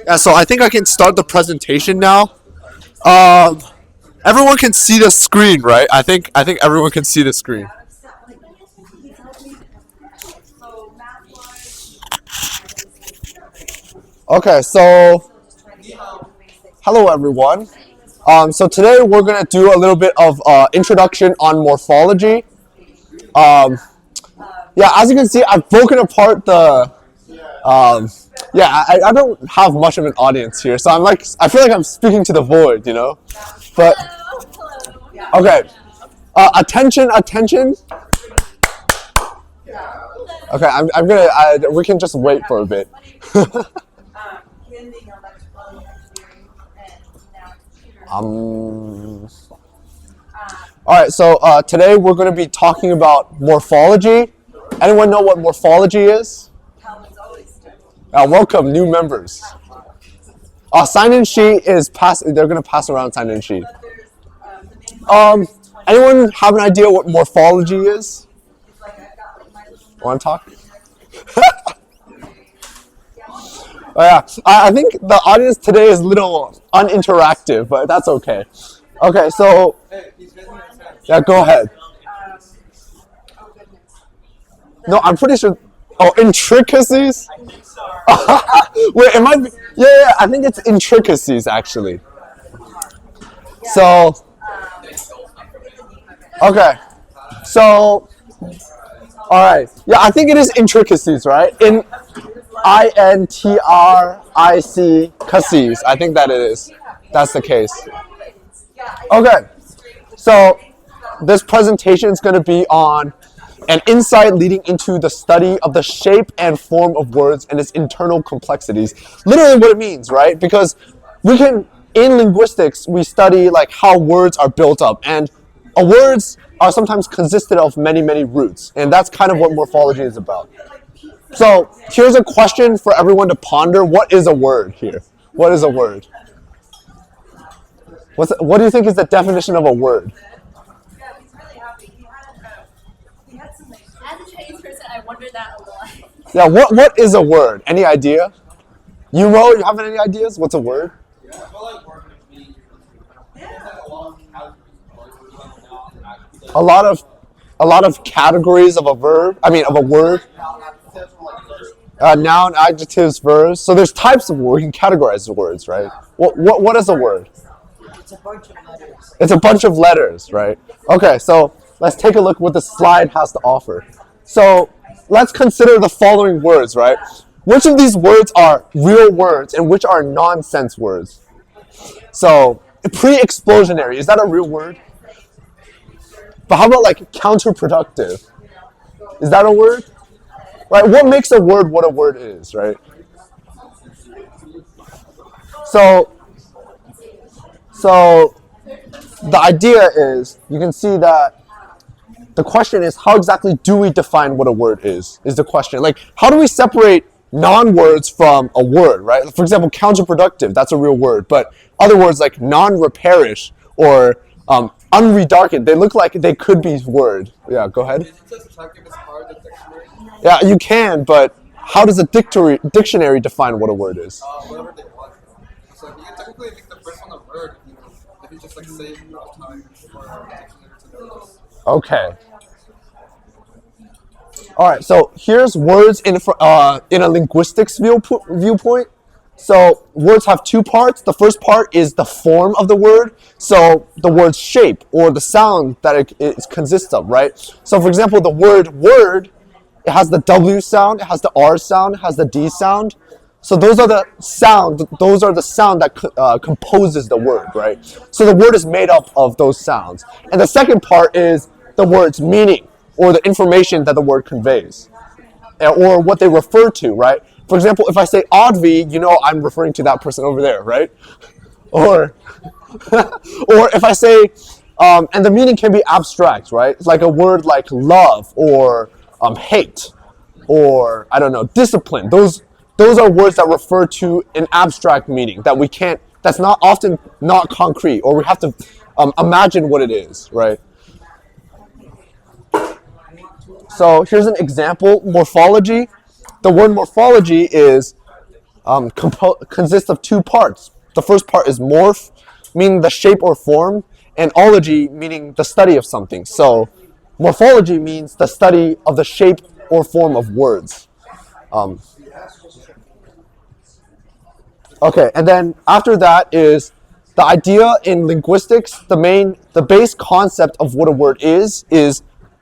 Yeah, so I think I can start the presentation now. Um, Everyone can see the screen, right? I think everyone can see the screen. Okay, so hello everyone. So today we're gonna do a little bit of introduction on morphology. Um, yeah, as you can see, I've broken apart the. Um, yeah, I don't have much of an audience here, so I feel like I'm speaking to the void, you know. But okay, attention. Okay, I'm gonna. We can just wait for a bit. um. All right, so today we're going to be talking about morphology. Anyone know what morphology is? Welcome, new members. Sign-in sheet is pass. They're going to pass around sign-in sheet. Anyone have an idea what morphology is? Want to talk? Oh, yeah, I think the audience today is a little uninteractive, but that's okay. Okay, so yeah, go ahead. No, I'm pretty sure. Oh, intricacies? Wait, it might be. Yeah, I think it's intricacies actually. So, okay. So, all right. Yeah, I think it is intricacies, right? Intricacies. I think that it is. That's the case. Okay. So, this presentation is going to be on an insight leading into the study of the shape and form of words and its internal complexities. Literally what it means, right? Because in linguistics, we study like how words are built up, and words are sometimes consisted of many, many roots, and that's kind of what morphology is about. So here's a question for everyone to ponder. What is a word here? What is a word? What do you think is the definition of a word? As a Chinese person, I wonder that a lot. Yeah, what is a word? Any idea? You have any ideas? What's a word? A lot of categories of a verb. I mean, of a word. Noun, adjectives, verbs. So there's types of words. We can categorize the words, right? What is a word? It's a bunch of letters, right? Okay, so let's take a look what the slide has to offer. So let's consider the following words, right? Which of these words are real words and which are nonsense words? So pre-explosionary, is that a real word? But how about like counterproductive? Is that a word? Right? What makes a word what a word is, right? So the idea is, you can see that the question is, how exactly do we define what a word is the question. Like, how do we separate non-words from a word, right? For example, counterproductive, that's a real word, but other words like non-repairish or unredarkened, they look like they could be word. Yeah, go ahead. Yeah, you can, but how does a dictionary define what a word is? Whatever they want. So you can technically make the first one a word if you just like say enough time for a dictionary to notice. Okay. All right. So here's words in a linguistics viewpoint. So words have two parts. The first part is the form of the word. So the word's shape or the sound that it consists of, right? So for example, the word word, it has the W sound, it has the R sound, it has the D sound. So those are the sound that composes the word, right? So the word is made up of those sounds. And the second part is the word's meaning or the information that the word conveys or what they refer to, right? For example, if I say Audvi, you know I'm referring to that person over there, right? Or if I say, and the meaning can be abstract, right? It's like a word like love or hate or, I don't know, discipline. Those are words that refer to an abstract meaning that's not often not concrete, or we have to imagine what it is, right? So here's an example, morphology. The word morphology is consists of two parts. The first part is morph, meaning the shape or form, and ology, meaning the study of something. So morphology means the study of the shape or form of words. Okay, and then after that is the idea in linguistics. The base concept of what a word is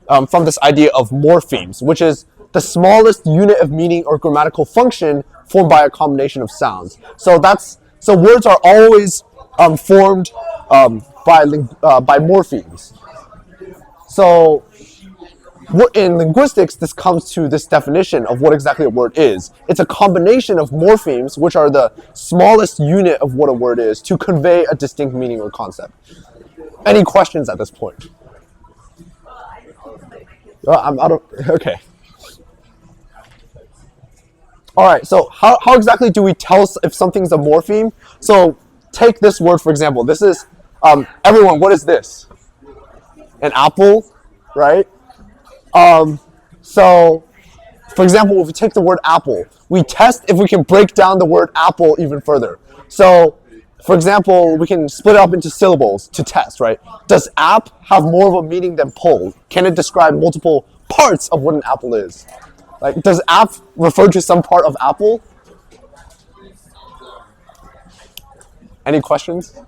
from this idea of morphemes, which is the smallest unit of meaning or grammatical function formed by a combination of sounds. So words are always formed by morphemes. So in linguistics, this comes to this definition of what exactly a word is. It's a combination of morphemes, which are the smallest unit of what a word is, to convey a distinct meaning or concept. Any questions at this point? I'm out of, okay. All right, so how exactly do we tell if something's a morpheme? So take this word, for example. This is, everyone, what is this? An apple, right? So, for example, if we take the word apple, we test if we can break down the word apple even further. So, for example, we can split it up into syllables to test, right? Does app have more of a meaning than pole? Can it describe multiple parts of what an apple is? Like, does app refer to some part of apple? Any questions?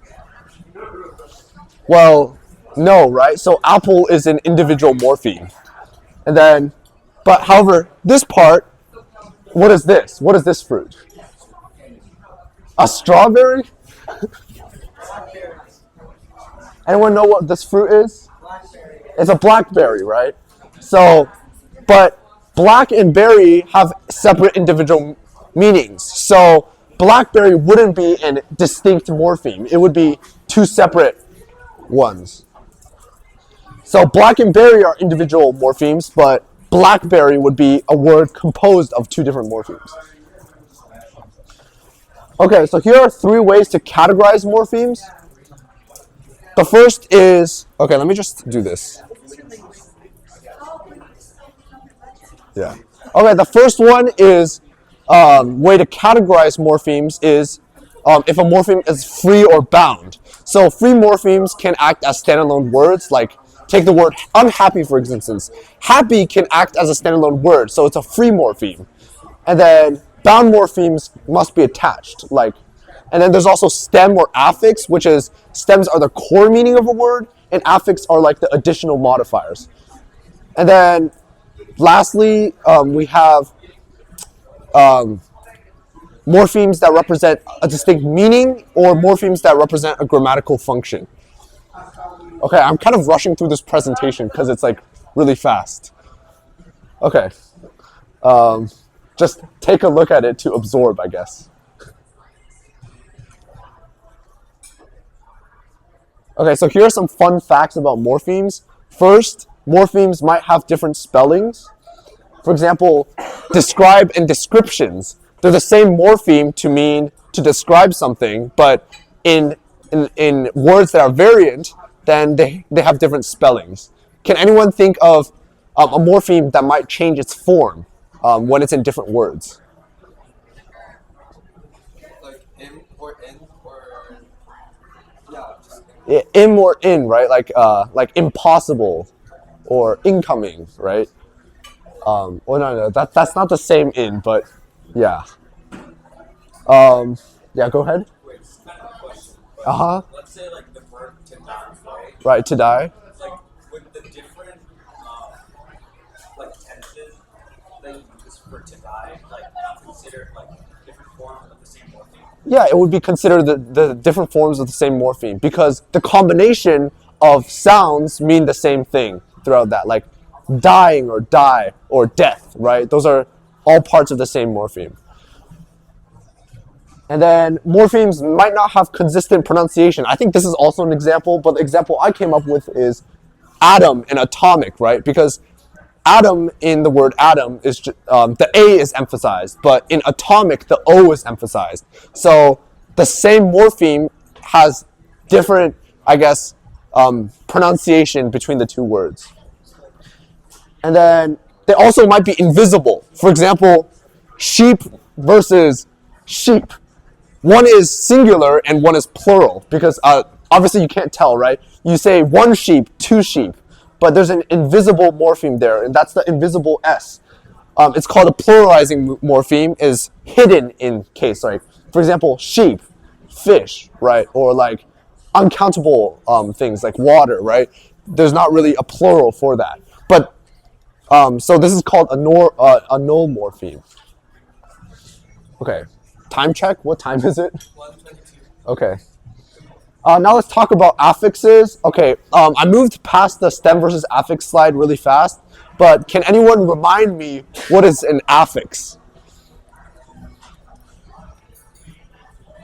Well, no, right? So apple is an individual morpheme. And then, but however, this part, what is this? What is this fruit? A strawberry? Anyone know what this fruit is? It's a blackberry, right? So, but black and berry have separate individual meanings. So blackberry wouldn't be a distinct morpheme. It would be two separate ones. So black and berry are individual morphemes, but blackberry would be a word composed of two different morphemes. Okay, so here are 3 ways to categorize morphemes. The first is, okay, let me just do this. Yeah. Okay, the first one is way to categorize morphemes is if a morpheme is free or bound. So free morphemes can act as standalone words, like take the word unhappy, for instance. Happy can act as a standalone word, so it's a free morpheme. And then bound morphemes must be attached, like, and then there's also stem or affix, which is stems are the core meaning of a word, and affix are like the additional modifiers. And then lastly, we have morphemes that represent a distinct meaning or morphemes that represent a grammatical function. Okay, I'm kind of rushing through this presentation because it's like really fast. Okay, just take a look at it to absorb, I guess. Okay, so here are some fun facts about morphemes. First, morphemes might have different spellings. For example, describe and descriptions. They're the same morpheme to mean to describe something, but in words that are variant, then they have different spellings. Can anyone think of a morpheme that might change its form when it's in different words? Like im or in or yeah, just Im or in, right? Like impossible or incoming, right? Well, no, that's not the same in, but yeah. Yeah, go ahead. Wait, it's kind of a question. Uh-huh. Let's say like the verb to die, right? Right, to die. Like with the different like tenses that you use for to die, like considered like different forms of the same morpheme. Yeah, it would be considered the different forms of the same morpheme because the combination of sounds mean the same thing throughout that, like dying or die or death, right? Those are all parts of the same morpheme. And then morphemes might not have consistent pronunciation. I think this is also an example, but the example I came up with is atom and atomic, right? Because atom in the word atom is the A is emphasized, but in atomic the O is emphasized. So the same morpheme has different, I guess, pronunciation between the two words. And then they also might be invisible. For example, sheep versus sheep. One is singular and one is plural because obviously you can't tell, right? You say one sheep, two sheep, but there's an invisible morpheme there, and that's the invisible S. It's called a pluralizing morpheme, is hidden in case, like, for example, sheep, fish, right? Or like uncountable things like water, right? There's not really a plural for that. But, so this is called a null morpheme. Okay, time check, what time is it? 122. Okay. Now let's talk about affixes. Okay, I moved past the stem versus affix slide really fast, but can anyone remind me what is an affix?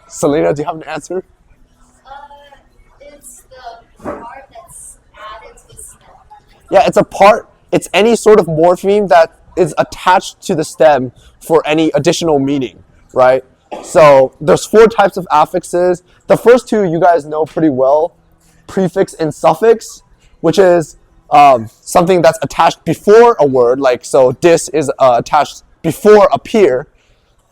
Selena, do you have an answer? It's the part that's added to the stem. Yeah, it's any sort of morpheme that is attached to the stem for any additional meaning, right? So there's 4 types of affixes. The first 2 you guys know pretty well, prefix and suffix, which is something that's attached before a word, like so dis is attached before appear,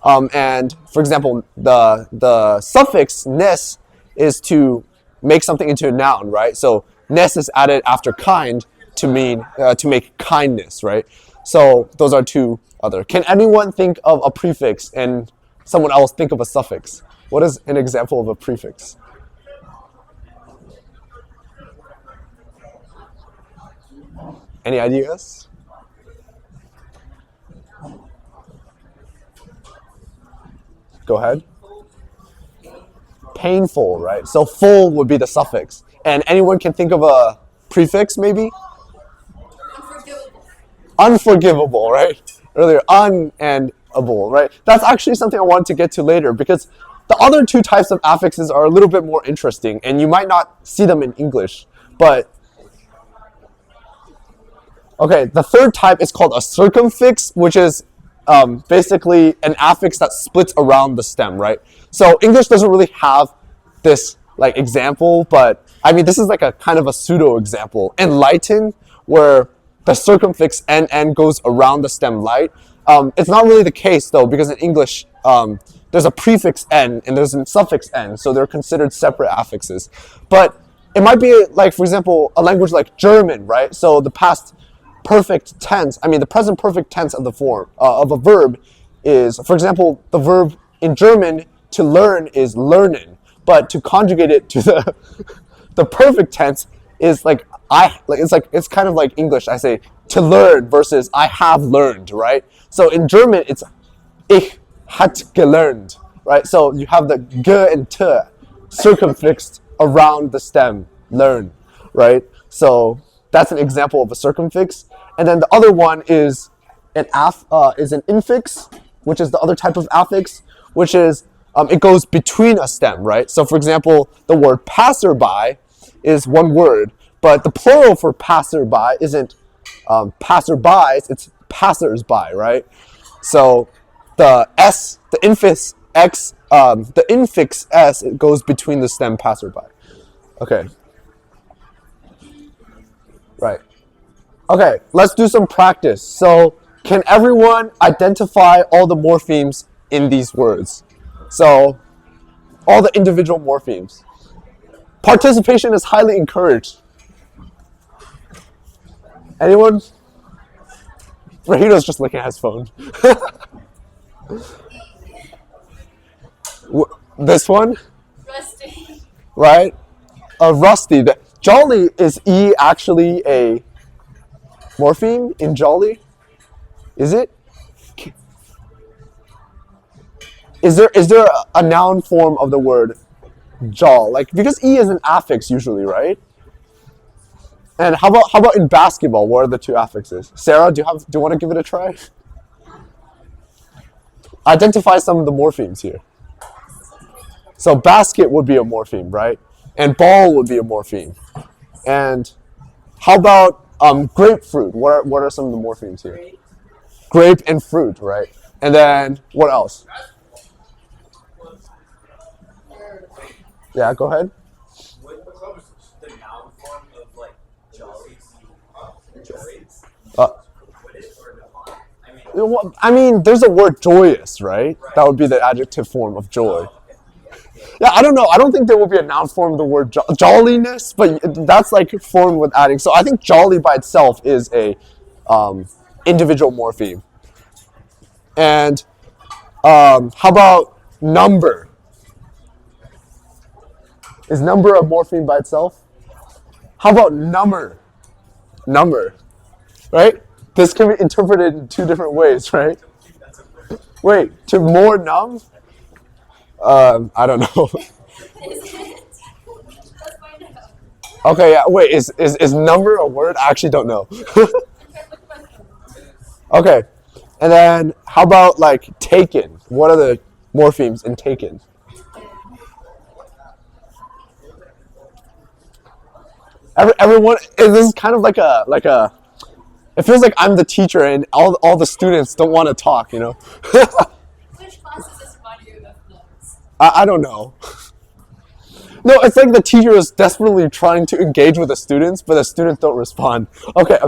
and for example, the suffix ness is to make something into a noun, right? So ness is added after kind to mean to make kindness, right? So those are 2 other. Can anyone think of a prefix and someone else think of a suffix? What is an example of a prefix? Any ideas? Go ahead. Painful, right? So full would be the suffix. And anyone can think of a prefix maybe? Unforgivable. Unforgivable, right? Earlier, un and able, right? That's actually something I wanted to get to later because the other 2 types of affixes are a little bit more interesting and you might not see them in English. But, okay, the 3rd type is called a circumfix, which is basically an affix that splits around the stem, right? So English doesn't really have this like example, but I mean, this is like a kind of a pseudo example. In Latin, where the circumfix n goes around the stem light, it's not really the case though, because in English, there's a prefix n and there's a suffix n, so they're considered separate affixes. But it might be like, for example, a language like German, right? So the past perfect tense, the present perfect tense of the form of a verb is, for example, the verb in German to learn is lernen, but to conjugate it to the perfect tense is it's kind of like English. I say to learn versus I have learned, right? So in German it's ich hat gelernt, right? So you have the g and t circumfixed around the stem, learn, right? So that's an example of a circumfix. And then the other one is an infix, which is the other type of affix, which is it goes between a stem, right? So for example, the word passerby is one word, but the plural for passerby isn't passerbys, it's passersby, right? So the s, the infix x, the infix s, it goes between the stem passerby. Okay. Right. Okay, let's do some practice. So, can everyone identify all the morphemes in these words? So, all the individual morphemes. Participation is highly encouraged. Anyone? Rahito's just looking at his phone. This one? Rusty. Right? Rusty. Jolly, is E actually a morpheme in jolly? Is it? Is there a noun form of the word jol? Like, because E is an affix usually, right? And how about in basketball? What are the 2 affixes? Sarah, do you want to give it a try? Identify some of the morphemes here. So basket would be a morpheme, right? And ball would be a morpheme. And how about grapefruit? What are some of the morphemes here? Grape and fruit, right? And then what else? Yeah, go ahead. Would the noun form of like jolly be joy? Uh, Would it or no? I mean, Well, I mean, there's a word joyous, right? That would be the adjective form of joy. Yeah, I don't know. I don't think there will be a noun form of the word jolliness, but that's like formed with adding. So I think jolly by itself is a individual morpheme. And how about number? Is number a morpheme by itself? How about number? Number, right? This can be interpreted in two different ways, right? Wait, to more numb? I don't know. Is it? Let's find out. Okay, yeah. Wait, is number a word? I actually don't know. Okay, and then how about like taken? What are the morphemes in taken? Everyone, this is kind of like a. It feels like I'm the teacher and all the students don't want to talk. You know. Which class does this remind you of notes? I don't know. No, it's like the teacher is desperately trying to engage with the students, but the students don't respond. Okay.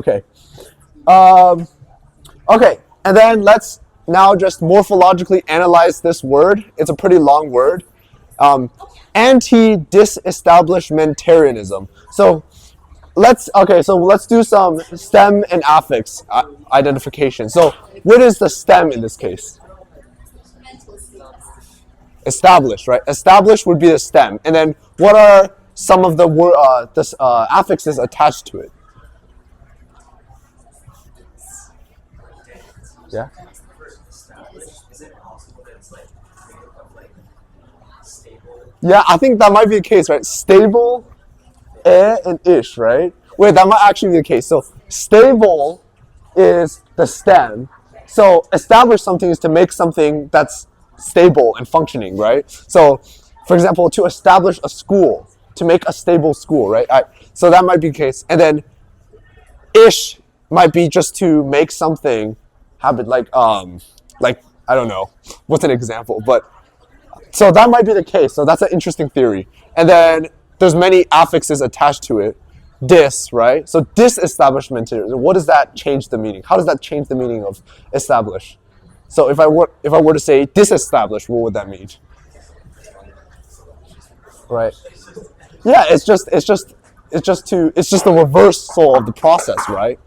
Okay, and then let's now just morphologically analyze this word. It's a pretty long word. Anti-disestablishmentarianism. So let's do some stem and affix identification. So what is the stem in this case? Mental status. Established, right? Established would be the stem, and then what are some of the affixes attached to it? Yeah. Is it possible that it's like made up of like stable? Yeah, I think that might be the case, right? Stable, and ish, right? Wait, that might actually be the case. So stable is the stem. So establish something is to make something that's stable and functioning, right? So, for example, to establish a school, to make a stable school, right? So that might be the case. And then ish might be just to make something habit, like I don't know, what's an example, but so that might be the case. So that's an interesting theory. And then there's many affixes attached to it. Dis, right? So disestablishment. What does that change the meaning? How does that change the meaning of establish? So if I were to say disestablish, what would that mean? Right? Yeah, it's just the reversal of the process, right?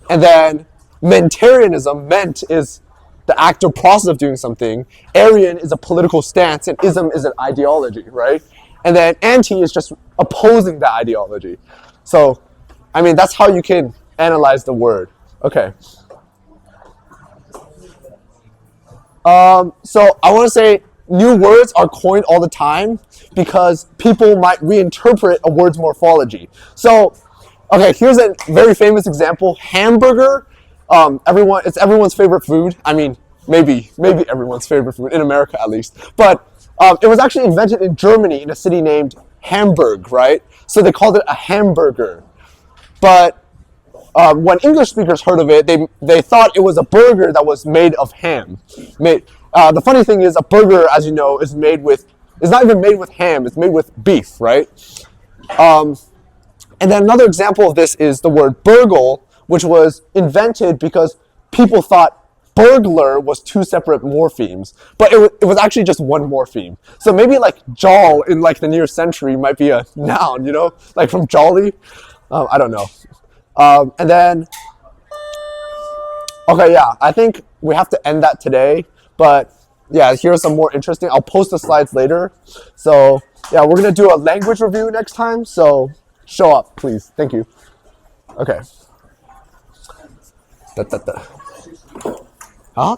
And then mentarianism, ment is the act or process of doing something. Arian is a political stance, and ism is an ideology, right? And then anti is just opposing the ideology. So, I mean, that's how you can analyze the word. Okay. So I want to say new words are coined all the time because people might reinterpret a word's morphology. So, okay, here's a very famous example. Hamburger. It's everyone's favorite food. I mean, maybe everyone's favorite food in America at least. But it was actually invented in Germany in a city named Hamburg, right? So they called it a hamburger. But when English speakers heard of it, they thought it was a burger that was made of ham. The funny thing is, a burger, as you know, is not even made with ham. It's made with beef, right? And then another example of this is the word burgle, which was invented because people thought burglar was two separate morphemes, but it was actually just one morpheme. So maybe like jol in like the near century might be a noun, you know, like from jolly. I don't know. And then, okay, yeah, I think we have to end that today. But yeah, here's some more interesting. I'll post the slides later. So yeah, we're gonna do a language review next time. So show up, please. Thank you. Okay. Huh?